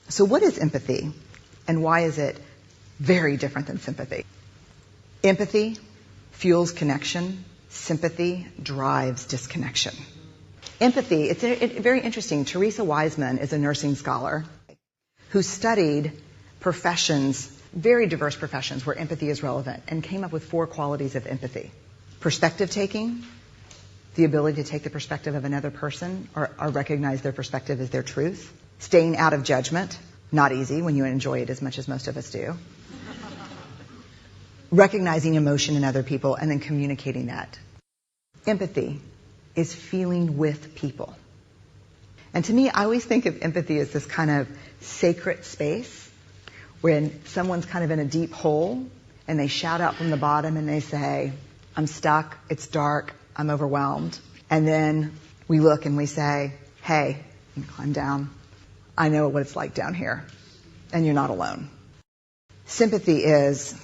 So what is empathy, and why is it very different than sympathy? Empathy fuels connection. Sympathy drives disconnection. Empathy, it's very interesting. Teresa Wiseman is a nursing scholar who studied professions, very diverse professions where empathy is relevant, and came up with 4 qualities of empathy. Perspective taking, the ability to take the perspective of another person or recognize their perspective as their truth. Staying out of judgment, not easy when you enjoy it as much as most of us do. Recognizing emotion in other people and then communicating that. Empathy is feeling with people. And to me, I always think of empathy as this kind of sacred space when someone's kind of in a deep hole and they shout out from the bottom and they say, I'm stuck, it's dark, I'm overwhelmed. And then we look and we say, hey, you can climb down. I know what it's like down here. And you're not alone. Sympathy is,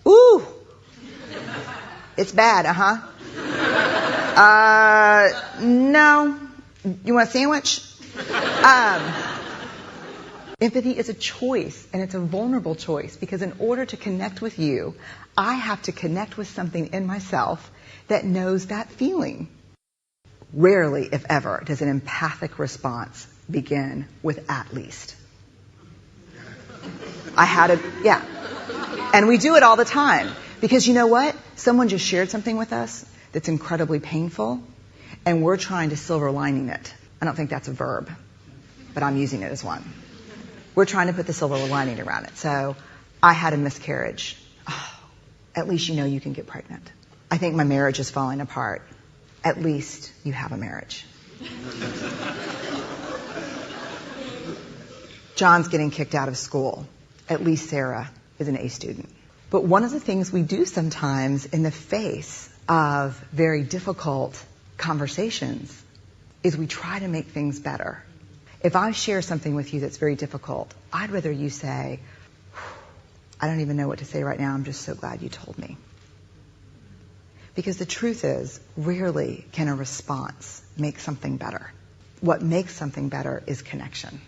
ooh, it's bad, no. You want a sandwich? Empathy is a choice, and it's a vulnerable choice, because in order to connect with you, I have to connect with something in myself that knows that feeling. Rarely, if ever, does an empathic response begin with at least. And we do it all the time. Because you know what? Someone just shared something with us that's incredibly painful, and we're trying to silver lining it. I don't think that's a verb, but I'm using it as one. We're trying to put the silver lining around it. So, I had a miscarriage. Oh, at least you know you can get pregnant. I think my marriage is falling apart. At least you have a marriage. John's getting kicked out of school. At least Sarah is an A student. But one of the things we do sometimes in the face of very difficult conversations is we try to make things better. If I share something with you that's very difficult, I'd rather you say, I don't even know what to say right now, I'm just so glad you told me. Because the truth is, rarely can a response make something better. What makes something better is connection.